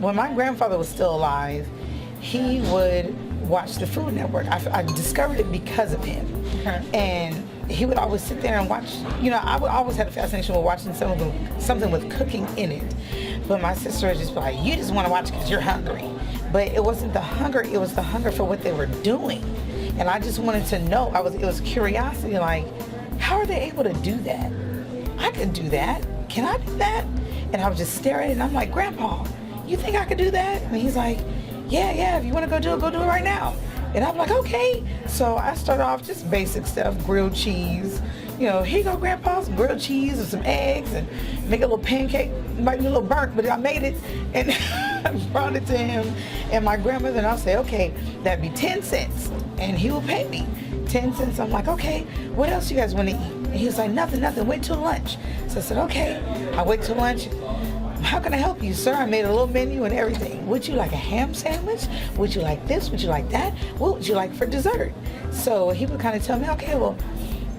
when my grandfather was still alive, he would watch the Food Network. I discovered it because of him. Okay. And he would always sit there and watch, I would always have a fascination with watching something with cooking in it. But my sister would just be like, you just want to watch because you're hungry. But it wasn't the hunger, it was the hunger for what they were doing. And I just wanted to know, it was curiosity, like, how are they able to do that? I could do that. Can I do that? And I would just stare at it and I'm like, Grandpa, you think I could do that? And he's like, yeah, if you want to go do it right now. And I'm like, okay. So I started off just basic stuff, grilled cheese. Here you go, Grandpa, some grilled cheese and some eggs and make a little pancake. It might be a little burnt, but I made it and I brought it to him and my grandmother, and I'll say, okay, that'd be 10 cents. And he will pay me 10 cents. I'm like, okay, what else you guys want to eat? And he was like, nothing, wait till lunch. So I said, okay. I wait till lunch. How can I help you, sir? I made a little menu and everything. Would you like a ham sandwich? Would you like this? Would you like that? What would you like for dessert? So he would kind of tell me, okay, well,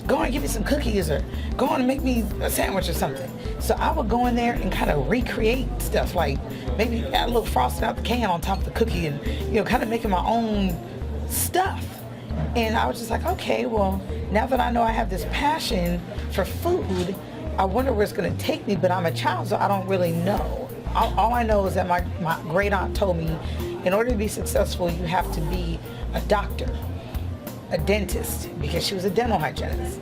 go on and give me some cookies or go on and make me a sandwich or something. So I would go in there and kind of recreate stuff, like maybe add a little frosting out the can on top of the cookie and, kind of making my own stuff. And I was just like, okay, well, now that I know I have this passion for food, I wonder where it's going to take me, but I'm a child, so I don't really know. All I know is that my great aunt told me, in order to be successful, you have to be a doctor, a dentist, because she was a dental hygienist,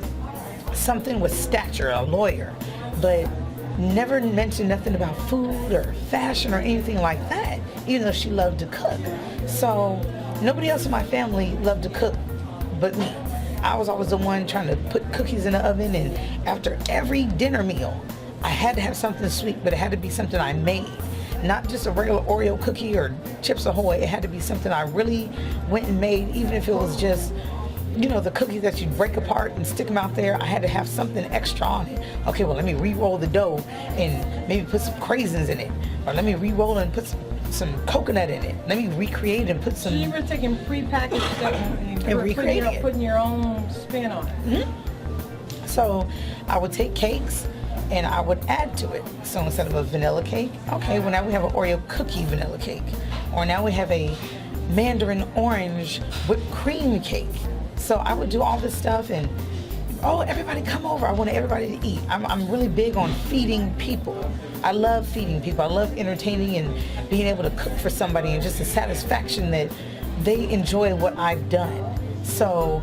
something with stature, a lawyer, but never mentioned nothing about food or fashion or anything like that, even though she loved to cook. So nobody else in my family loved to cook but me. I was always the one trying to put cookies in the oven, and after every dinner meal, I had to have something sweet, but it had to be something I made. Not just a regular Oreo cookie or Chips Ahoy. It had to be something I really went and made, even if it was just, the cookies that you break apart and stick them out there. I had to have something extra on it. Okay, well, let me re-roll the dough and maybe put some craisins in it. Or let me re-roll and put some coconut in it. Let me recreate and put some... So you were taking prepackaged stuff and recreating it. Putting your own spin on it. Mm-hmm. So I would take cakes and I would add to it. So instead of a vanilla cake, okay, well now we have an Oreo cookie vanilla cake. Or now we have a mandarin orange whipped cream cake. So I would do all this stuff and, everybody come over. I wanted everybody to eat. I'm really big on feeding people. I love feeding people. I love entertaining and being able to cook for somebody and just the satisfaction that they enjoy what I've done. So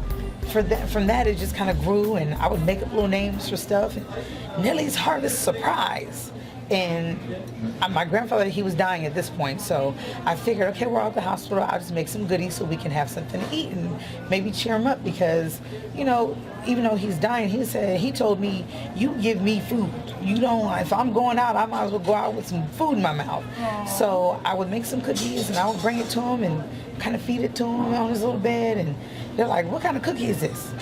from that, it just kind of grew, and I would make up little names for stuff. And Nellie's Harvest Surprise. And my grandfather, he was dying at this point, so I figured, okay, we're at the hospital, I'll just make some goodies so we can have something to eat and maybe cheer him up, because, even though he's dying, he told me, you give me food. You don't, if I'm going out, I might as well go out with some food in my mouth. Aww. So I would make some cookies and I would bring it to him and kind of feed it to him on his little bed, and they're like, what kind of cookie is this?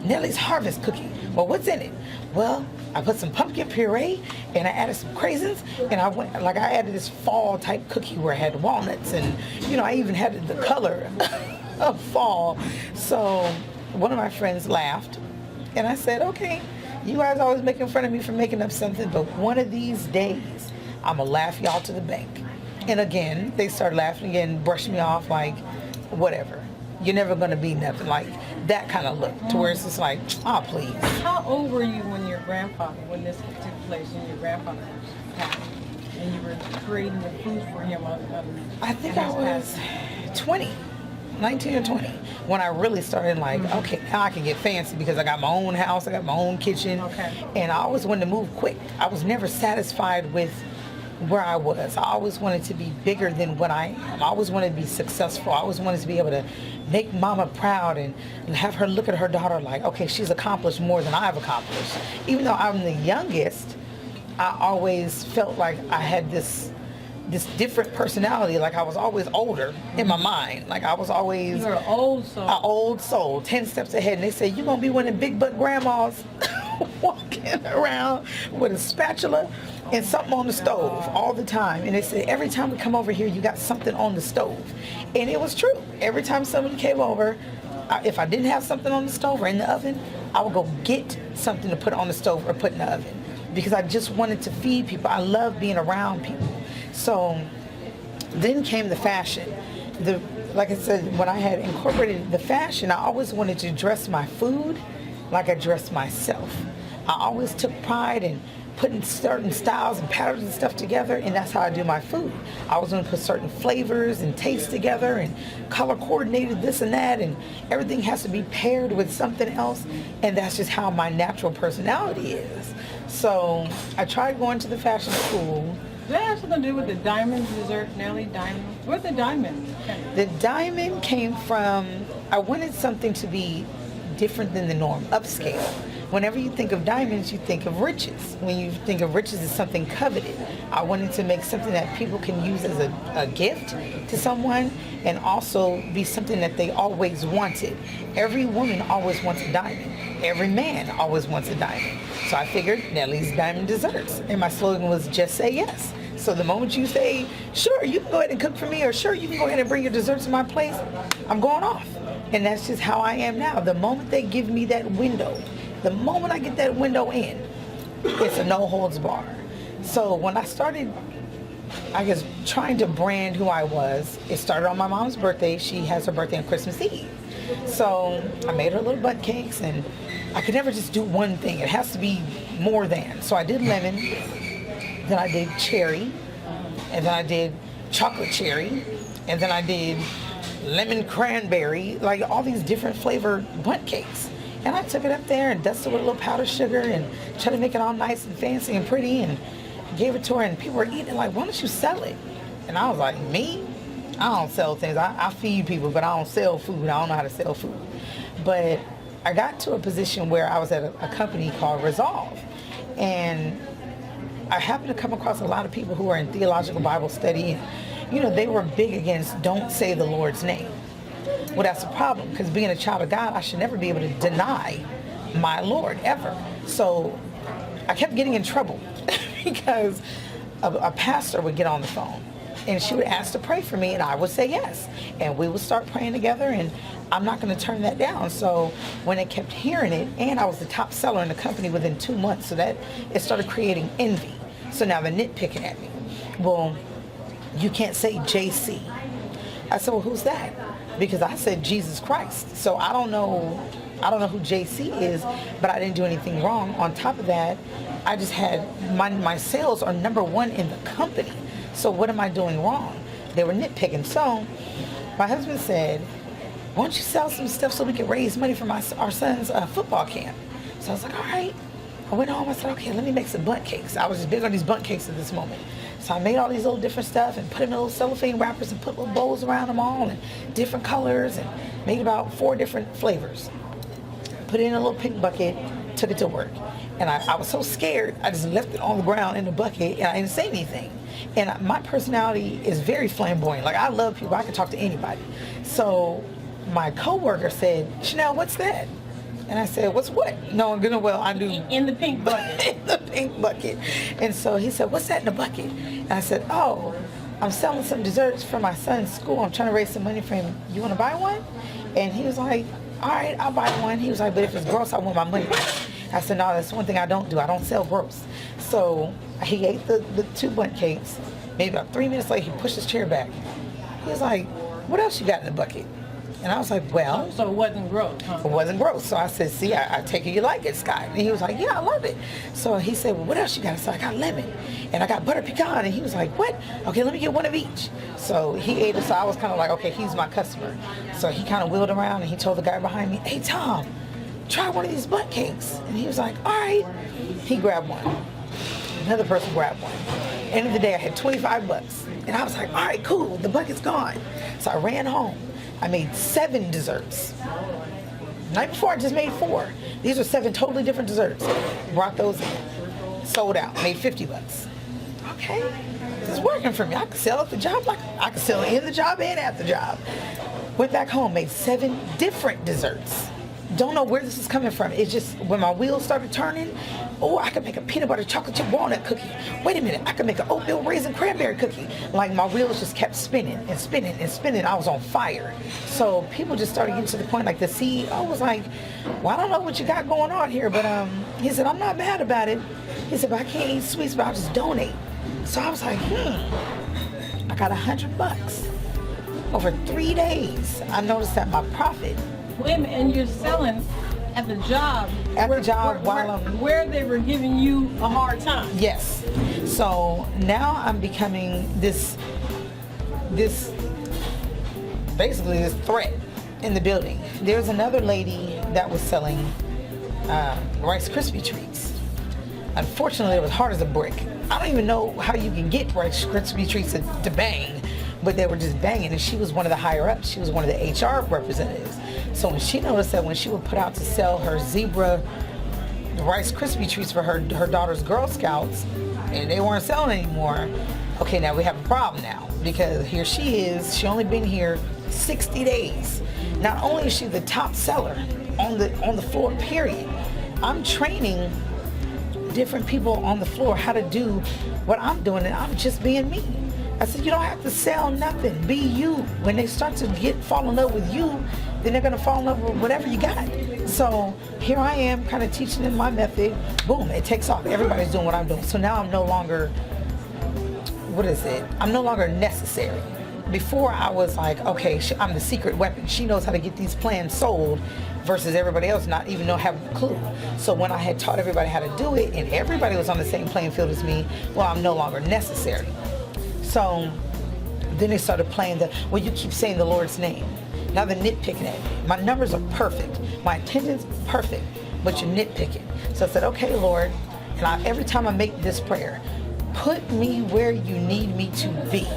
Nellie's Harvest cookie. Well, what's in it? Well, I put some pumpkin puree and I added some craisins, and I added this fall type cookie where I had walnuts, and I even had the color of fall. So one of my friends laughed and I said, okay, you guys always making fun of me for making up something, but one of these days I'm gonna laugh y'all to the bank. And again, they started laughing again, brushing me off like, whatever. You're never gonna be nothing, like that kind of look, to where it's just like, oh, please. How old were you when when this took place, and your grandfather passed, and you were creating the food for him? I think I was 20, 19 or 20, when I really started like, okay, now I can get fancy because I got my own house, I got my own kitchen, and I always wanted to move quick. I was never satisfied with where I was. I always wanted to be bigger than what I am. I always wanted to be successful. I always wanted to be able to make mama proud and have her look at her daughter like, okay, she's accomplished more than I've accomplished. Even though I'm the youngest, I always felt like I had this different personality. Like I was always older in my mind. Like I was always... You're an old soul. An old soul, 10 steps ahead. And they say, you're going to be one of the big butt grandmas walking around with a spatula and something on the stove all the time. And they said, every time we come over here, you got something on the stove. And it was true. Every time someone came over, if I didn't have something on the stove or in the oven, I would go get something to put on the stove or put in the oven, because I just wanted to feed people. I love being around people. So Then came the fashion. Like I said, when I had incorporated the fashion, I always wanted to dress my food like I dressed myself. I always took pride in putting certain styles and patterns and stuff together, and that's how I do my food. I was going to put certain flavors and tastes together and color coordinated this and that, and everything has to be paired with something else, and that's just how my natural personality is. So I tried going to the fashion school. Does that have something to do with the diamond dessert, Nellie? Diamond? Where's the diamond? The diamond came from, I wanted something to be different than the norm, upscale. Whenever you think of diamonds, you think of riches. When you think of riches as something coveted, I wanted to make something that people can use as a gift to someone, and also be something that they always wanted. Every woman always wants a diamond. Every man always wants a diamond. So I figured Nellie's Diamond Desserts. And my slogan was just say yes. So the moment you say, sure, you can go ahead and cook for me, or sure, you can go ahead and bring your desserts to my place, I'm going off. And that's just how I am now. The moment they give me that window, the moment I get that window in, it's a no holds bar. So when I started, I guess, trying to brand who I was, it started on my mom's birthday. She has her birthday on Christmas Eve. So I made her little butt cakes, and I could never just do one thing. It has to be more than. So I did lemon, then I did cherry, and then I did chocolate cherry, and then I did lemon cranberry, like all these different flavored bundt cakes. And I took it up there and dusted with a little powdered sugar and tried to make it all nice and fancy and pretty, and gave it to her, and people were eating it like, why don't you sell it? And I was like, me? I don't sell things. I feed people, but I don't sell food. I don't know how to sell food. But I got to a position where I was at a company called Resolve, and I happened to come across a lot of people who are in theological Bible study, and they were big against don't say the Lord's name. Well, that's a problem, because being a child of God, I should never be able to deny my Lord, ever. So I kept getting in trouble because a pastor would get on the phone, and she would ask to pray for me, and I would say yes. And we would start praying together, and I'm not going to turn that down. So when they kept hearing it, and I was the top seller in the company within 2 months, so that it started creating envy. So now they're nitpicking at me. Well, you can't say JC. I said, well, who's that? Because I said Jesus Christ. So I don't know who JC is, but I didn't do anything wrong. On top of that, I just had, my sales are #1 in the company. So what am I doing wrong? They were nitpicking. So my husband said, why don't you sell some stuff so we can raise money for our son's football camp? So I was like, all right. I went home, I said, okay, let me make some bundt cakes. I was just big on these bundt cakes at this moment. So I made all these little different stuff and put them in little cellophane wrappers and put little bows around them all and different colors, and made about 4 different flavors. Put it in a little pink bucket, took it to work. And I was so scared, I just left it on the ground in the bucket, and I didn't say anything. And my personality is very flamboyant. Like, I love people. I can talk to anybody. So my coworker said, Chanel, what's that? And I said, what's what? No, I do. In the pink bucket. In the pink bucket. And so he said, what's that in the bucket? And I said, oh, I'm selling some desserts for my son's school. I'm trying to raise some money for him. You want to buy one? And he was like, all right, I'll buy one. He was like, but if it's gross, I want my money back. I said, no, that's one thing I don't do. I don't sell gross. So he ate the 2 bundt cakes. Maybe about 3 minutes later, he pushed his chair back. He was like, what else you got in the bucket? And I was like, well. So it wasn't gross, huh? It wasn't gross. So I said, see, I take it you like it, Scott. And he was like, yeah, I love it. So he said, well, what else you got? So I got lemon, and I got butter pecan. And he was like, what? Okay, let me get one of each. So he ate it. So I was kind of like, okay, he's my customer. So he kind of wheeled around, and he told the guy behind me, hey, Tom, try one of these bundt cakes. And he was like, all right. He grabbed one. Another person grabbed one. End of the day, I had $25. And I was like, all right, cool. The bucket's gone. So I ran home. I made 7 desserts. The night before, I just made 4. These are 7 totally different desserts. Brought those in. Sold out. Made $50. Okay. This is working for me. I could sell at the job. I could sell in the job and at the job. Went back home, made 7 different desserts. Don't know where this is coming from. It's just when my wheels started turning, oh, I could make a peanut butter chocolate chip walnut cookie. Wait a minute, I could make an oatmeal raisin cranberry cookie. Like, my wheels just kept spinning and spinning and spinning. I was on fire. So people just started getting to the point, like the CEO was like, well, I don't know what you got going on here, but he said, I'm not mad about it. He said, but I can't eat sweets, but I'll just donate. So I was like, I got $100. Over 3 days, I noticed that my profit. Wait a minute, and you're selling at the job. Where they were giving you a hard time. Yes. So now I'm becoming this basically this threat in the building. There's another lady that was selling Rice Krispie treats. Unfortunately, it was hard as a brick. I don't even know how you can get Rice Krispie treats to bang, but they were just banging, and she was one of the higher ups. She was one of the HR representatives. So when she noticed that when she would put out to sell her zebra Rice Krispie treats for her daughter's Girl Scouts, and they weren't selling anymore, okay, now we have a problem now, because here she is, she only been here 60 days. Not only is she the top seller on the floor, period, I'm training different people on the floor how to do what I'm doing, and I'm just being me. I said, you don't have to sell nothing. Be you. When they start to fall in love with you, then they're going to fall in love with whatever you got. So here I am kind of teaching them my method. Boom, it takes off. Everybody's doing what I'm doing. So now I'm no longer, I'm no longer necessary. Before I was like, okay, I'm the secret weapon. She knows how to get these plans sold versus everybody else not even have a clue. So when I had taught everybody how to do it and everybody was on the same playing field as me, well, I'm no longer necessary. So then they started playing well, you keep saying the Lord's name. Now they're nitpicking at me. My numbers are perfect. My attendance perfect, but you're nitpicking. So I said, okay, Lord, and every time I make this prayer, put me where you need me to be.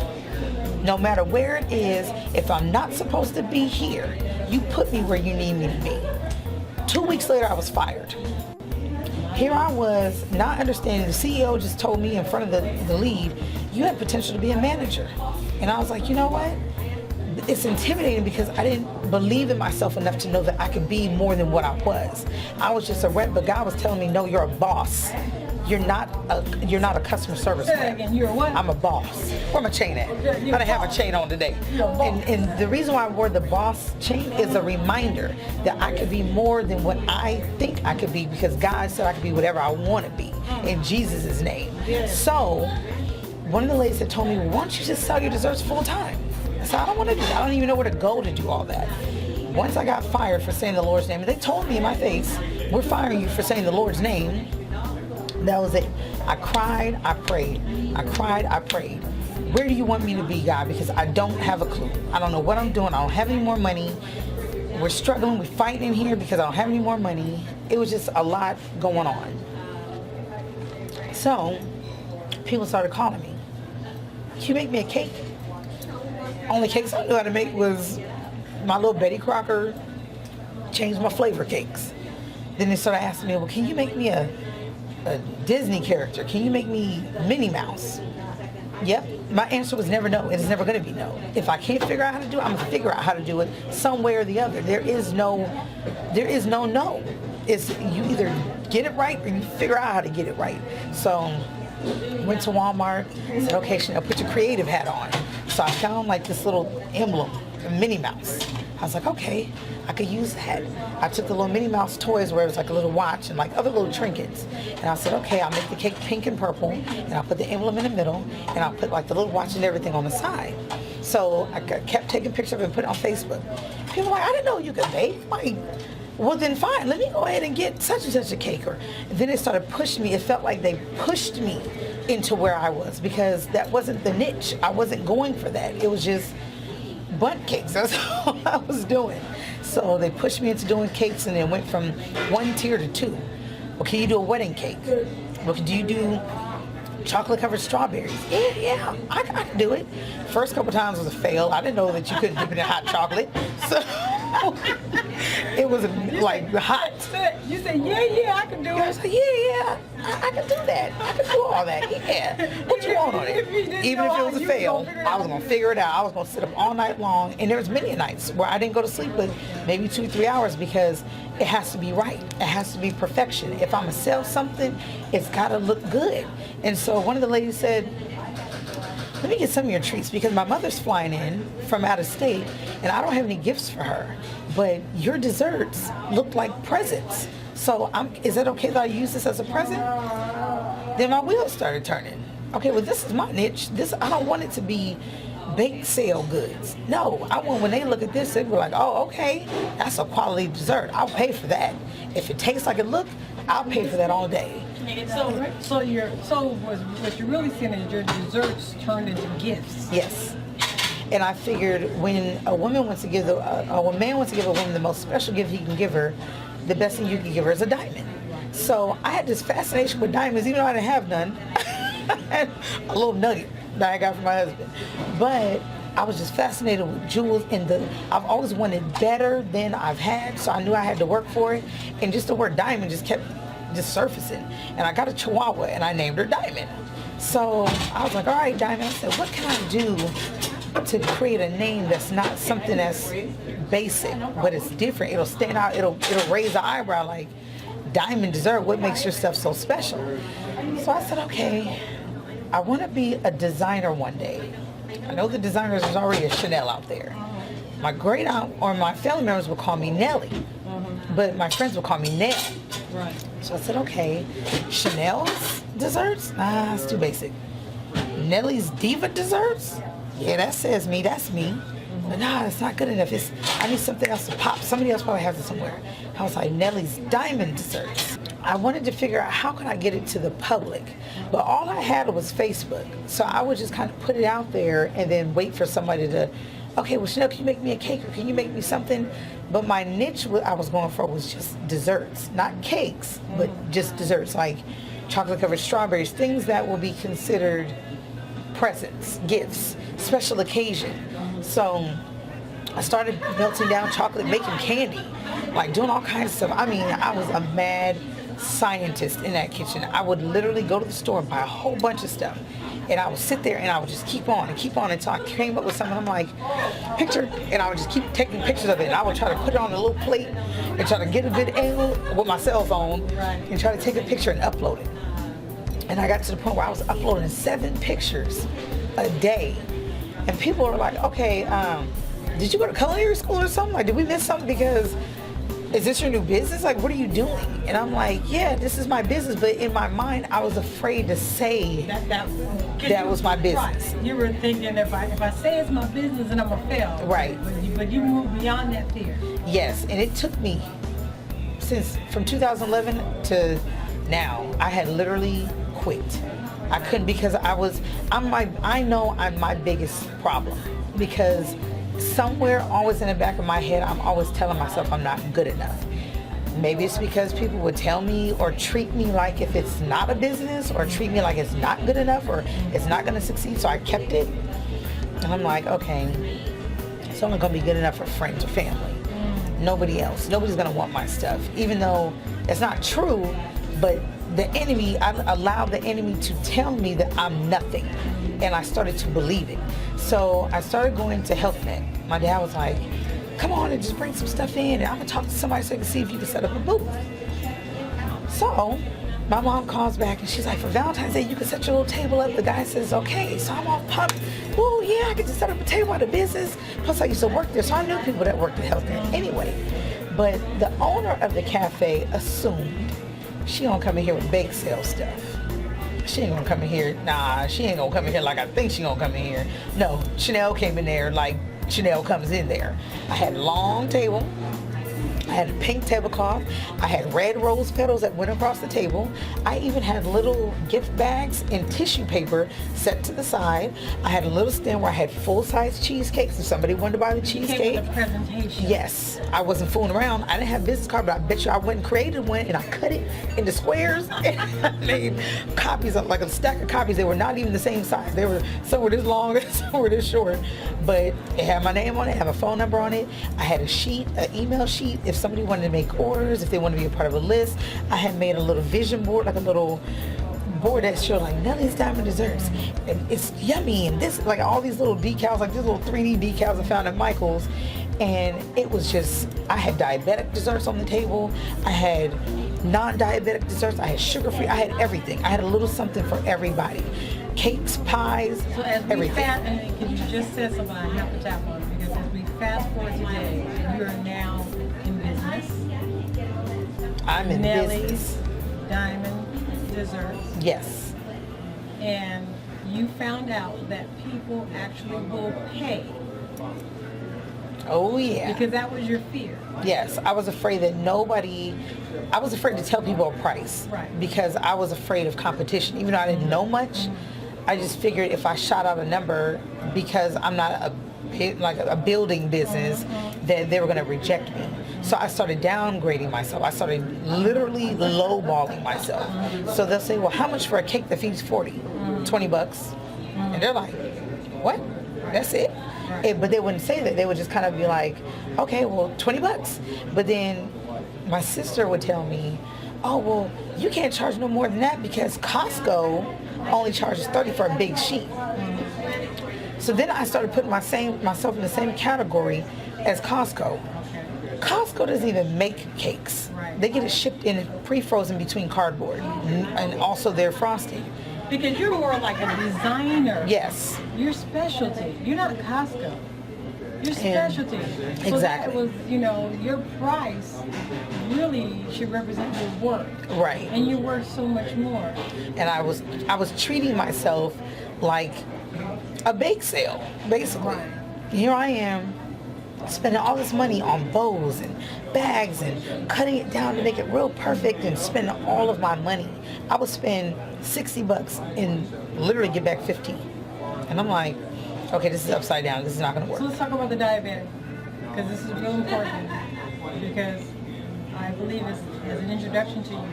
No matter where it is, if I'm not supposed to be here, you put me where you need me to be. 2 weeks later, I was fired. Here I was, not understanding. The CEO just told me in front of the lead, you have potential to be a manager. And I was like, you know what? It's intimidating because I didn't believe in myself enough to know that I could be more than what I was. I was just a rep, but God was telling me, no, you're a boss. You're not a customer service rep. You're what? I'm a boss. Where my chain at? I didn't have a chain on today. And the reason why I wore the boss chain is a reminder that I could be more than what I think I could be, because God said I could be whatever I want to be in Jesus' name. So one of the ladies had told me, why don't you just sell your desserts full time? I said, I don't want to do that. I don't even know where to go to do all that. Once I got fired for saying the Lord's name, and they told me in my face, we're firing you for saying the Lord's name. That was it. I cried, I prayed. I cried, I prayed. Where do you want me to be, God? Because I don't have a clue. I don't know what I'm doing. I don't have any more money. We're struggling. We're fighting in here because I don't have any more money. It was just a lot going on. So people started calling me. Can you make me a cake? Only cakes I knew how to make was my little Betty Crocker, change my flavor cakes. Then they started asking me, well, can you make me a Disney character? Can you make me Minnie Mouse? Yep. My answer was never no. It is never going to be no. If I can't figure out how to do it, I'm going to figure out how to do it some way or the other. There is no no. It's you either get it right or you figure out how to get it right. So went to Walmart, said, okay, Chanel, put your creative hat on. So I found like this little emblem, a Minnie Mouse. I was like, okay, I could use that. I took the little Minnie Mouse toys where it was like a little watch and like other little trinkets. And I said, okay, I'll make the cake pink and purple, and I'll put the emblem in the middle, and I'll put like the little watch and everything on the side. So I kept taking pictures of it and put it on Facebook. People were like, I didn't know you could bake. I'm like, well then fine, let me go ahead and get such and such a cake. And then they started pushing me. It felt like they pushed me into where I was, because that wasn't the niche. I wasn't going for that. It was just bundt cakes. That's all I was doing. So they pushed me into doing cakes, and then went from 1 tier to 2. Well, can you do a wedding cake? Well, do you do chocolate covered strawberries? Yeah, I can do it. First couple times was a fail. I didn't know that you couldn't dip it in hot chocolate. So it was like hot. You said, yeah, I can do it. I was like, yeah, I can do that. I can do all that. Yeah. What you want on it? Even if it was a fail, I was going to figure it out. I was going to sit up all night long. And there was many nights where I didn't go to sleep but maybe 2-3 hours, because it has to be right. It has to be perfection. If I'm going to sell something, it's got to look good. And so one of the ladies said, let me get some of your treats, because my mother's flying in from out of state and I don't have any gifts for her, but your desserts look like presents. So is it okay that I use this as a present? Then my wheels started turning. okay, well, this is my niche. I don't want it to be bake sale goods. No, I want when they look at this, they be like, oh, okay, that's a quality dessert. I'll pay for that. If it tastes like it look, I'll pay for that all day. So what you're really saying is your desserts turned into gifts. Yes. And I figured when a woman wants to give a man wants to give a woman the most special gift he can give her, the best thing you can give her is a diamond. So I had this fascination with diamonds, even though I didn't have none. I had a little nugget that I got from my husband. But I was just fascinated with jewels, and I've always wanted better than I've had, so I knew I had to work for it. And just the word diamond just kept surfacing. And I got a Chihuahua, and I named her Diamond. So I was like, all right, Diamond. I said, what can I do to create a name that's not something that's basic, but it's different? It'll stand out. It'll raise the eyebrow, like Diamond dessert. What makes your stuff so special? So I said, okay, I want to be a designer one day. I know the designers, there's already a Chanel out there. My great aunt or my family members would call me Nellie, but my friends would call me Nell. Right. So I said, okay, Chanel's desserts? Nah, it's too basic. Nellie's Diva desserts? Yeah, that says me, that's me. But nah, it's not good enough. I need something else to pop. Somebody else probably has it somewhere. I was like, Nellie's Diamond desserts. I wanted to figure out how can I get it to the public. But all I had was Facebook. So I would just kind of put it out there and then wait for somebody to, okay, well, Chanel, can you make me a cake or can you make me something? But my niche I was going for was just desserts, not cakes, but just desserts like chocolate covered strawberries, things that will be considered presents, gifts, special occasion. So I started melting down chocolate, making candy, like doing all kinds of stuff. I mean, I was a mad scientist in that kitchen. I would literally go to the store and buy a whole bunch of stuff. And I would sit there and I would just keep on until I came up with something. I'm like, picture, and I would just keep taking pictures of it. And I would try to put it on a little plate and try to get a good angle with my cell phone and try to take a picture and upload it. And I got to the point where I was uploading 7 pictures a day. And people were like, okay, did you go to culinary school or something? Like, did we miss something? Because is this your new business? Like, what are you doing? And I'm like, yeah, this is my business. But in my mind, I was afraid to say that was my business. Right. You were thinking if I say it's my business, then I'm going to fail. Right. But you moved beyond that fear. Yes. And it took me from 2011 to now, I had literally quit. I couldn't because I know I'm my biggest problem because somewhere always in the back of my head, I'm always telling myself I'm not good enough. Maybe it's because people would tell me or treat me like if it's not a business or treat me like it's not good enough or it's not going to succeed. So I kept it. And I'm like, okay, it's only going to be good enough for friends or family. Nobody else. Nobody's going to want my stuff. Even though it's not true, but I allowed the enemy to tell me that I'm nothing. And I started to believe it. So I started going to HealthNet. My dad was like, come on and just bring some stuff in and I'm gonna talk to somebody so I can see if you can set up a booth. So my mom calls back and she's like, for Valentine's Day, you can set your little table up. The guy says, okay. So I'm all pumped. Oh yeah, I get to set up a table at a business. Plus I used to work there, so I knew people that worked at HealthNet anyway. But the owner of the cafe assumed she gonna come in here with bake sale stuff. She ain't gonna come in here, she ain't gonna come in here like I think she gonna come in here. No, Chanel came in there like Chanel comes in there. I had a long table. I had a pink tablecloth. I had red rose petals that went across the table. I even had little gift bags in tissue paper set to the side. I had a little stand where I had full-size cheesecakes if somebody wanted to buy the cheesecake. With a presentation. Yes. I wasn't fooling around. I didn't have a business card, but I bet you I went and created one and I cut it into squares and I made copies of like a stack of copies. They were not even the same size. They were some were this long and some were this short. But it had my name on it, it had my phone number on it. I had a sheet, an email sheet. If somebody wanted to make orders, if they wanted to be a part of a list, I had made a little vision board, like a little board that showed like Nellie's Diamond Desserts and it's yummy and this, like all these little decals, like these little 3D decals I found at Michael's. And it was just, I had diabetic desserts on the table. I had non-diabetic desserts. I had sugar-free. I had everything. I had a little something for everybody. Cakes, pies, so as everything. Because you just said something I have to tap on, because as we fast forward today, you are now in business. I'm in Nellie's business. Diamond Desserts. Yes. And you found out that people actually will pay. Oh yeah. Because that was your fear. Yes, I was afraid that I was afraid to tell people a price. Right. Because I was afraid of competition. Even though I didn't know much, I just figured if I shot out a number, because I'm not a building business, that they were going to reject me. So I started downgrading myself. I started literally lowballing myself. So they'll say, well, how much for a cake that feeds 40? $20. And they're like, what? That's it? But they wouldn't say that. They would just kind of be like, okay, well, $20. But then my sister would tell me, oh, well, you can't charge no more than that because Costco only charges $30 for a big sheet. So then I started putting myself in the same category as Costco. Costco doesn't even make cakes. They get it shipped in pre-frozen between cardboard and also their frosting. Because you're more like a designer. Yes. Your specialty. You're not Costco. Your specialty. So exactly. that was, your price really should represent your work. Right. And you're worth so much more. And I was treating myself like a bake sale, basically. Right. Here I am, spending all this money on bows and bags and cutting it down to make it real perfect and spending all of my money. I would spend $60 and literally get back 15. And I'm like, okay, this is upside down. This is not going to work. So let's talk about the diabetic, because this is real important, because I believe as an introduction to you,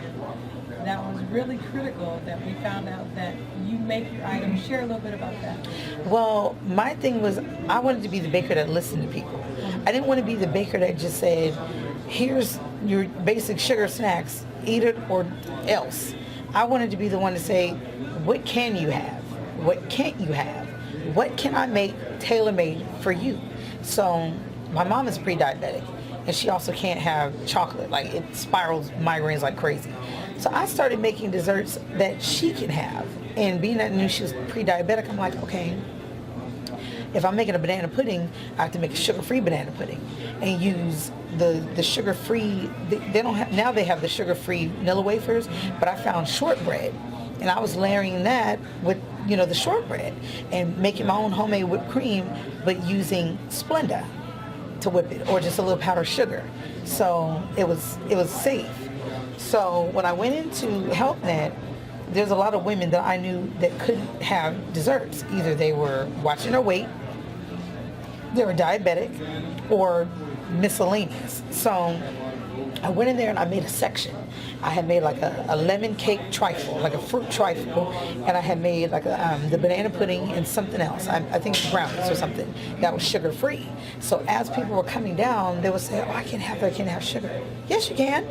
that was really critical that we found out that you make your items. Share a little bit about that. Well, my thing was I wanted to be the baker that listened to people. I didn't want to be the baker that just said, here's your basic sugar snacks, eat it or else. I wanted to be the one to say, what can you have? What can't you have? What can I make tailor-made for you? So my mom is pre-diabetic, and she also can't have chocolate. Like, it spirals migraines like crazy. So I started making desserts that she can have. And being that I knew she was pre-diabetic, I'm like, okay, if I'm making a banana pudding, I have to make a sugar-free banana pudding and use the sugar-free. They don't have now. They have the sugar-free vanilla wafers, but I found shortbread, and I was layering that with the shortbread and making my own homemade whipped cream, but using Splenda to whip it, or just a little powdered sugar. So it was safe. So when I went into HealthNet, there's a lot of women that I knew that couldn't have desserts. Either they were watching their weight, they were diabetic, or miscellaneous. So I went in there and I made a section. I had made like a lemon cake trifle, like a fruit trifle, and I had made like the banana pudding and something else. I think brownies or something that was sugar free. So as people were coming down, they would say, "Oh, I can't have that. I can't have sugar." Yes, you can.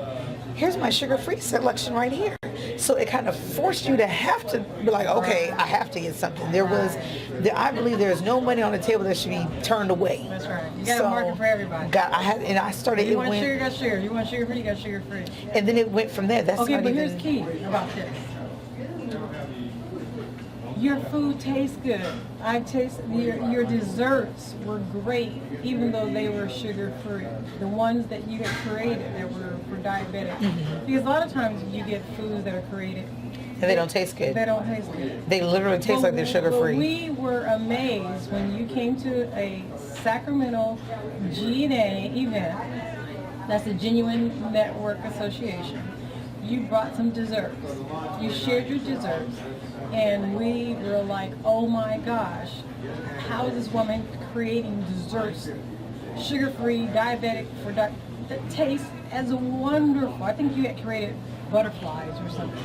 Here's my sugar-free selection right here. So it kind of forced you to have to be like, okay, I have to get something. I believe there is no money on the table that should be turned away. That's right. You got a market for everybody. I started. You want sugar, you got sugar. You want sugar-free, you got sugar-free. And then it went from there. That's okay, not but even, here's key about this. Your food tastes good. I taste your desserts were great, even though they were sugar-free. The ones that you had created that were for diabetic. Mm-hmm. Because a lot of times you get foods that are created and they don't taste good. They don't taste good. They literally taste like they're sugar-free. We were amazed when you came to a Sacramento GNA event. That's a Genuine Network Association. You brought some desserts. You shared your desserts. And we were like, oh my gosh, how is this woman creating desserts, sugar-free, diabetic, that taste as wonderful. I think you had created butterflies or something.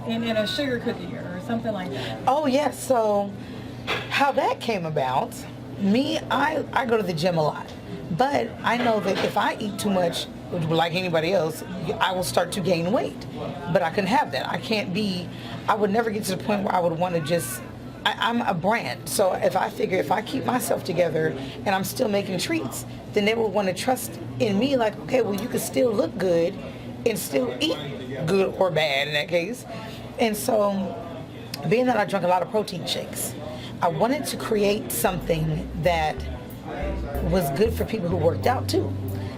In a sugar cookie or something like that. Oh, yes. So how that came about, I go to the gym a lot. But I know that if I eat too much, like anybody else, I will start to gain weight. But I couldn't have that. I would never get to the point where I would want to I'm a brand. So if I keep myself together and I'm still making treats, then they will want to trust in me like, okay, well, you can still look good and still eat good or bad in that case. And so being that I drank a lot of protein shakes, I wanted to create something that was good for people who worked out too.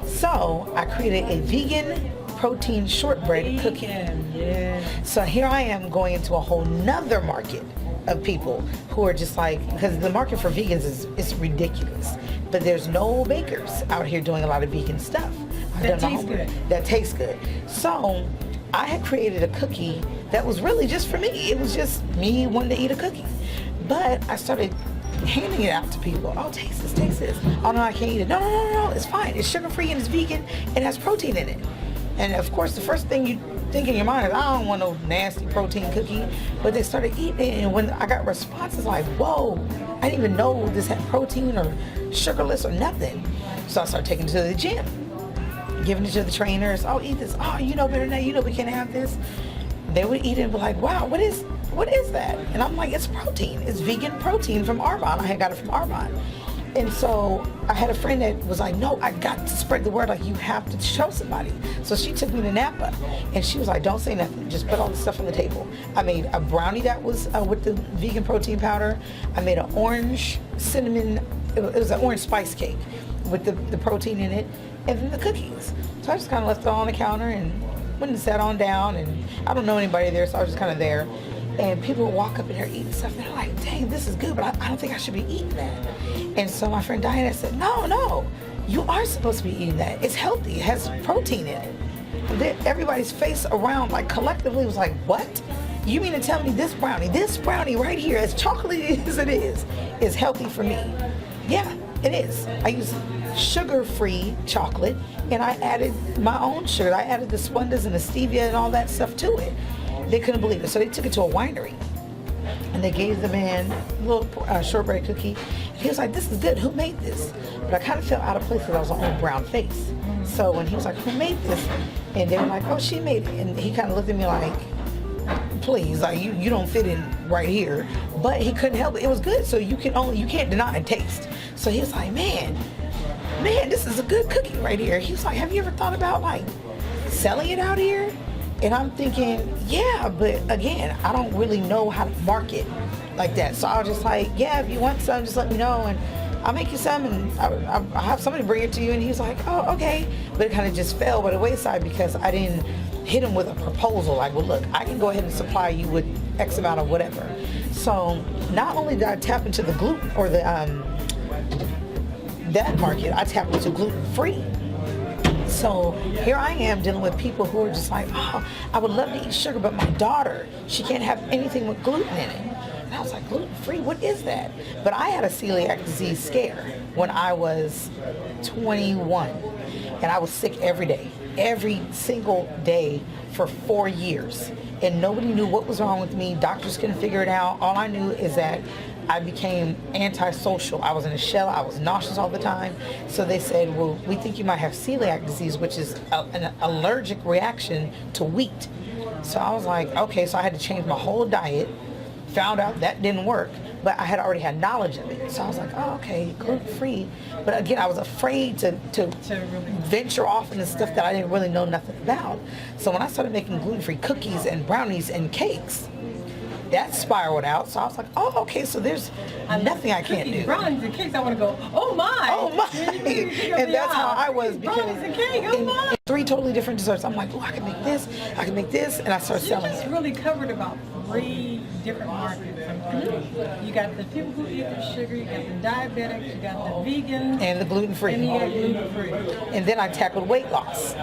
So I created a vegan protein shortbread cookie. Yeah. So here I am going into a whole nother market of people who are just like, because the market for vegans is ridiculous. But there's no bakers out here doing a lot of vegan stuff. That tastes good. That tastes good. So I had created a cookie that was really just for me. It was just me wanting to eat a cookie. But I started handing it out to people. Oh, taste this, taste this. Oh no, I can't eat it. No, it's fine. It's sugar-free and it's vegan and it has protein in it. And of course, the first thing you think in your mind is, I don't want no nasty protein cookie. But they started eating it, and when I got responses like, whoa, I didn't even know this had protein or sugarless or nothing. So I started taking it to the gym, giving it to the trainers. Oh, eat this. Oh, you know better than that. You know we can have this. They would eat it and be like, wow, what is that? And I'm like, it's protein. It's vegan protein from Arbonne. I had got it from Arbonne. And so I had a friend that was like, no, I got to spread the word. Like, you have to show somebody. So she took me to Napa, and she was like, don't say nothing. Just put all the stuff on the table. I made a brownie that was with the vegan protein powder. I made an orange cinnamon, it was an orange spice cake with the protein in it, and then the cookies. So I just kind of left it all on the counter and went and sat on down, and I don't know anybody there, so I was just kind of there. And people would walk up in there eating stuff, and they're like, dang, this is good, but I don't think I should be eating that. And so my friend Diana said, no, you are supposed to be eating that. It's healthy, it has protein in it. And then everybody's face around, like collectively was like, what? You mean to tell me this brownie right here, as chocolatey as it is healthy for me? Yeah, it is. I use sugar-free chocolate, and I added my own sugar. I added the Splendors and the stevia and all that stuff to it. They couldn't believe it. So they took it to a winery, and they gave the man a little shortbread cookie. And he was like, this is good. Who made this? But I kind of felt out of place because I was on brown face. So when he was like, who made this? And they were like, oh, she made it. And he kind of looked at me like, please, like you don't fit in right here. But he couldn't help it. It was good. So you can't deny a taste. So he was like, man, this is a good cookie right here. He was like, have you ever thought about like selling it out here? And I'm thinking, yeah, but again, I don't really know how to market like that. So I was just like, yeah, if you want some, just let me know, and I'll make you some, and I'll have somebody bring it to you. And he was like, oh, okay. But it kind of just fell by the wayside because I didn't hit him with a proposal like, well, look, I can go ahead and supply you with X amount of whatever. So not only did I tap into the gluten or the that market, I tapped into gluten-free. So here I am dealing with people who are just like, oh, I would love to eat sugar, but my daughter, she can't have anything with gluten in it. And I was like, gluten-free, what is that? But I had a celiac disease scare when I was 21. And I was sick every single day for 4 years. And nobody knew what was wrong with me. Doctors couldn't figure it out. All I knew is that I became antisocial. I was in a shell. I was nauseous all the time. So they said, well, we think you might have celiac disease, which is an allergic reaction to wheat. So I was like, okay, so I had to change my whole diet. Found out that didn't work, but I had already had knowledge of it. So I was like, oh, okay, gluten-free. But again, I was afraid to venture off into stuff that I didn't really know nothing about. So when I started making gluten-free cookies and brownies and cakes, that spiraled out. So I was like, oh, okay, so there's nothing I can't do. Brownies and cakes, I want to go, oh my. Oh my. And that's how I was. Brownies and cake, oh my. In 3 totally different desserts. I'm like, oh, I can make this, and I started selling it. You just really covered about 3 different markets. You got the people who eat the sugar, you got the diabetics, you got the vegans, and the gluten-free. And you got gluten-free. And then I tackled weight loss.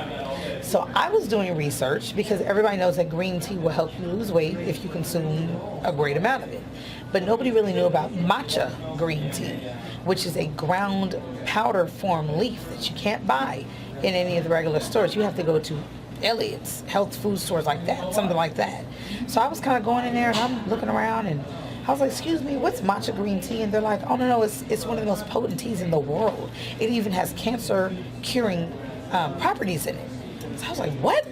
So I was doing research because everybody knows that green tea will help you lose weight if you consume a great amount of it. But nobody really knew about matcha green tea, which is a ground powder form leaf that you can't buy in any of the regular stores. You have to go to Elliot's, health food stores like that, something like that. So I was kind of going in there and I'm looking around and I was like, excuse me, what's matcha green tea? And they're like, oh no, it's one of the most potent teas in the world. It even has cancer curing properties in it. So I was like, what?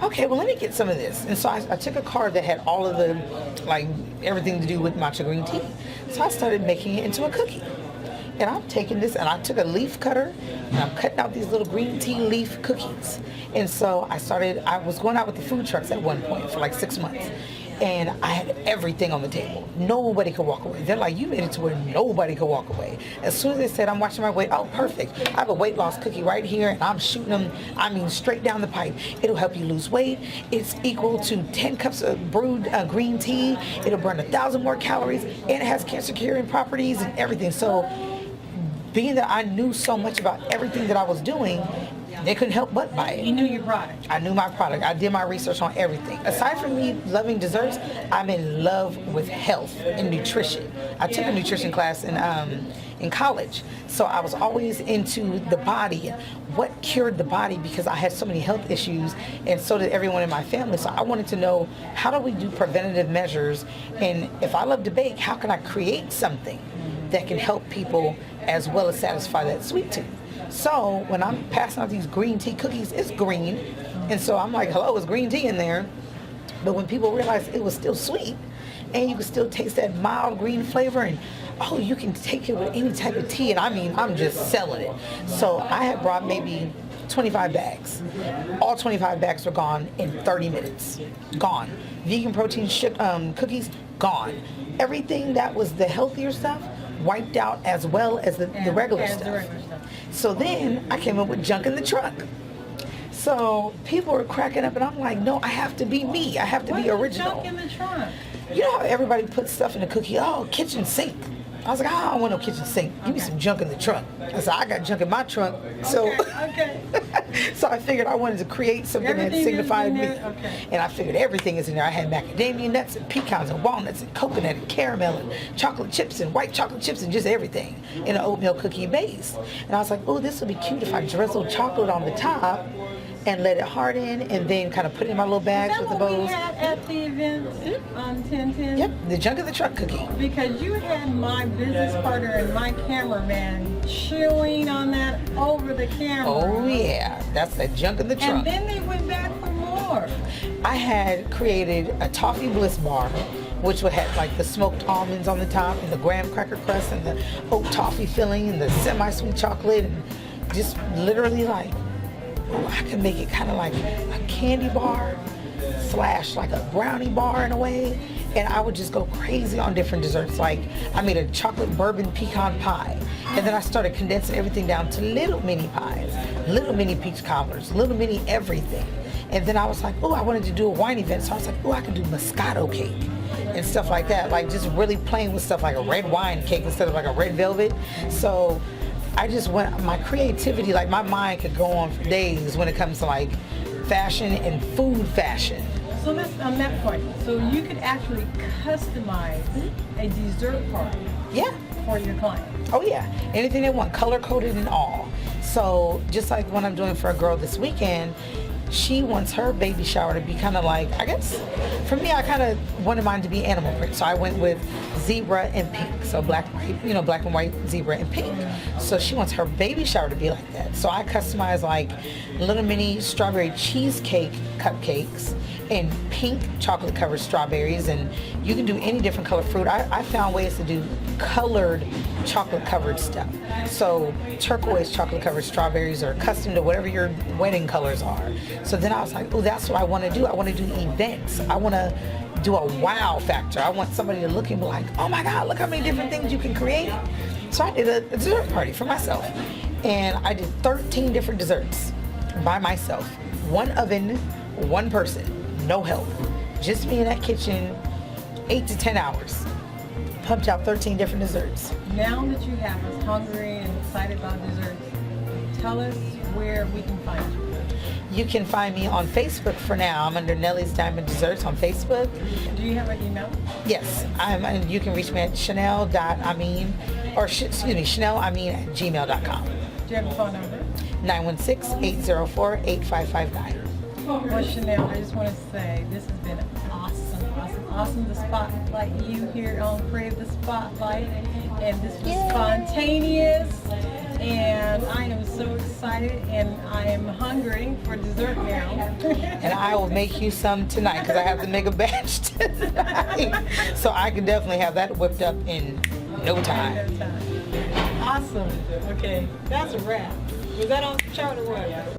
Okay, well let me get some of this. And so I took a card that had all of the, like everything to do with matcha green tea. So I started making it into a cookie. And I'm taking this and I took a leaf cutter and I'm cutting out these little green tea leaf cookies. And so I was going out with the food trucks at one point for like 6 months. and I had everything on the table. Nobody could walk away. They're like, you made it to where nobody could walk away. As soon as they said, I'm watching my weight, oh, perfect. I have a weight loss cookie right here, and I'm shooting them, straight down the pipe. It'll help you lose weight. It's equal to 10 cups of brewed green tea. It'll burn 1,000 more calories, and it has cancer-curing properties and everything. So being that I knew so much about everything that I was doing, they couldn't help but buy it. You knew your product. I knew my product. I did my research on everything. Aside from me loving desserts, I'm in love with health and nutrition. I took a nutrition class in college, so I was always into the body and what cured the body, because I had so many health issues, and so did everyone in my family. So I wanted to know, how do we do preventative measures, and if I love to bake, how can I create something that can help people as well as satisfy that sweet tooth? So when I'm passing out these green tea cookies, it's green. And so I'm like, hello, it's green tea in there. But when people realized it was still sweet, and you could still taste that mild green flavor, and oh, you can take it with any type of tea, and I'm just selling it. So I had brought maybe 25 bags. All 25 bags were gone in 30 minutes. Gone. Vegan protein cookies, gone. Everything that was the healthier stuff wiped out, as well as the regular stuff. So then I came up with junk in the trunk. So people were cracking up, and I'm like, no, I have to be me. I have to be original. Junk in the trunk? You know how everybody puts stuff in the cookie? Oh, kitchen sink. I was like, I don't want no kitchen sink. Give me some junk in the trunk. I said, I got junk in my trunk. So, okay. So I figured I wanted to create something that signified me. Okay. And I figured everything is in there. I had macadamia nuts and pecans and walnuts and coconut and caramel and chocolate chips and white chocolate chips and just everything in an oatmeal cookie base. And I was like, oh, this would be cute if I drizzled chocolate on the top and let it harden, and then kind of put it in my little bags with the bows. Is that what we had at the event on 1010? Yep, the junk in the truck cookie. Because you had my business partner and my cameraman chewing on that over the camera. Oh yeah, that's the junk in the trunk. And then they went back for more. I had created a toffee bliss bar, which would have like the smoked almonds on the top, and the graham cracker crust, and the oat toffee filling, and the semi-sweet chocolate, and just literally like, I can make it kind of like a candy bar / like a brownie bar in a way. And I would just go crazy on different desserts. Like I made a chocolate bourbon pecan pie. And then I started condensing everything down to little mini pies, little mini peach cobblers, little mini everything. And then I was like, oh, I wanted to do a wine event. So I was like, oh, I can do Moscato cake and stuff like that. Like just really playing with stuff like a red wine cake instead of like a red velvet. So I just went, my creativity, like my mind could go on for days when it comes to like fashion and food fashion. So that's on that point. So you could actually customize a dessert party for your client. Oh yeah, anything they want, color coded and all. So just like what I'm doing for a girl this weekend, she wants her baby shower to be kind of like, I guess, for me, I kind of wanted mine to be animal print. So I went with zebra and pink. So black and white, zebra and pink. So she wants her baby shower to be like that. So I customized like little mini strawberry cheesecake cupcakes and pink chocolate covered strawberries, and you can do any different color fruit. I found ways to do colored chocolate covered stuff. So turquoise chocolate covered strawberries are custom to whatever your wedding colors are. So then I was like, oh, that's what I want to do. I want to do events. I want to do a wow factor. I want somebody to look and be like, oh my God, look how many different things you can create. So I did a dessert party for myself, and I did 13 different desserts by myself. One oven, one person, no help. Just me in that kitchen, 8 to 10 hours. Pumped out 13 different desserts. Now that you have us hungry and excited about desserts, tell us where we can find you. You can find me on Facebook for now. I'm under Nellie's Diamond Desserts on Facebook. Do you have an email? Yes, and you can reach me at chanel.amin, chanelamin@gmail.com. Do you have a phone number? 916-804-8559. Well, Chanel, I just want to say this has been awesome to spotlight you here on Crave the Spotlight, and this was spontaneous, and I am so excited, and I am hungry for dessert now. And I will make you some tonight because I have to make a batch tonight, so I can definitely have that whipped up in no time. Awesome. Okay, that's a wrap. Was that on the chart or what?